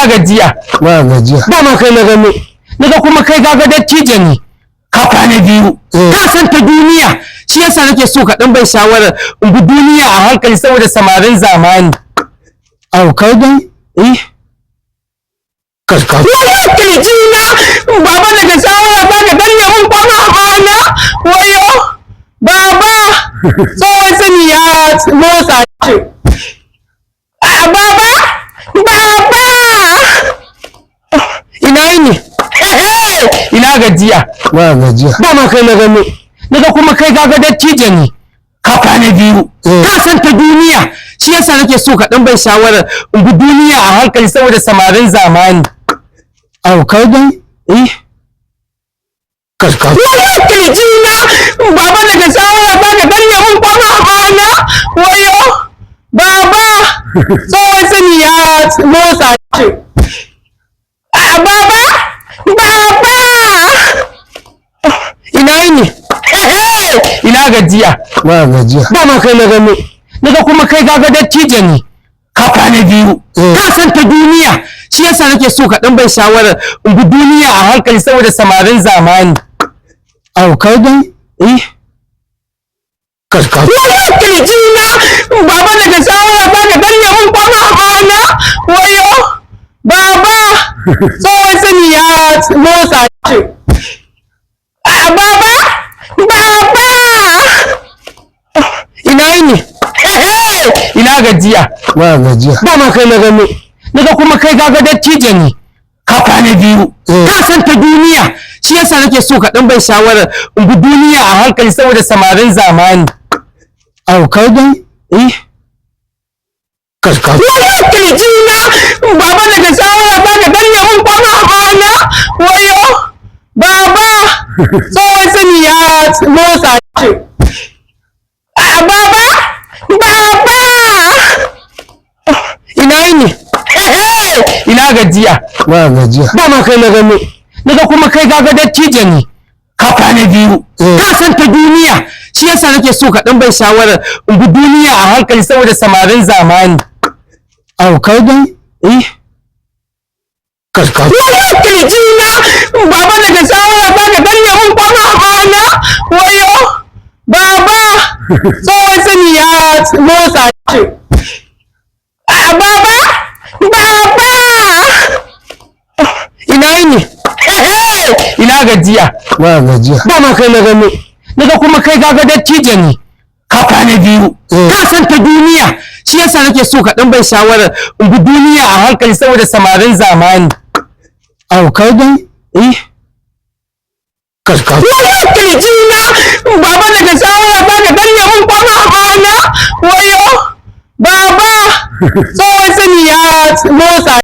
ina gajiya ba gajiya dama kai na gano naga kuma kai gaga dattijo ne ka kwana biyu ka san ta duniya shi yasa nake so ka dan bai shawarar in bi duniya a hankali saboda samarin zamani au kai dan karka kirji na baba daga shawara ba ka danne mun kwana hana wayo baba tsohon sani ya motsa ce baba ina yini ina gajiya ba gajiya dama kai na gano naga kuma kai gaga dattijo ne ka kwana biyu ka san ta duniya shi yasa nake so ka dan bai shawarar in bi duniya a hankali saboda samarin zamani au kai dan karka kirji na baba daga shawara ba ka danne mun kwana hana wayo baba tsohon sani ya motsa ce baba ina yini ina gajiya ba gajiya dama kai na gano naga kuma kai gaga dattijo ne ka kwana biyu ka san ta duniya shi yasa nake so ka dan bai shawarar in bi duniya a hankali saboda samarin zamani au kai dan karka kirji na baba daga shawara ba ka danne mun kwana hana wayo baba tsohon sani ya motsa ce baba ina yini ina gajiya ba gajiya dama kai na gano naga kuma kai gaga dattijo ne ka kwana biyu ka san ta duniya shi yasa nake so ka dan bai shawarar in bi duniya a hankali saboda samarin zamani au kai dan karka kirji na baba daga shawara ba ka danne mun kwana hana wayo baba tsohon sani ya motsa ce baba ina yini ina gajiya ba gajiya dama kai na gano naga kuma kai gaga dattijo ne ka kwana biyu ka san ta duniya shi yasa nake so ka dan bai shawarar in bi duniya a hankali saboda samarin zamani au kai dan karka kirji na baba daga shawara ba ka danne mun kwana hana wayo baba tsohon sani ya motsa ce baba ina yini ina gajiya ba gajiya dama kai na gano naga kuma kai gaga dattijo ne ka kwana biyu ka san ta duniya shi yasa nake so ka dan bai shawarar in bi duniya a hankali saboda samarin zamani au kai dan karka kirji na baba daga shawara ba ka danne mun kwana hana wayo baba tsohon sani ya motsa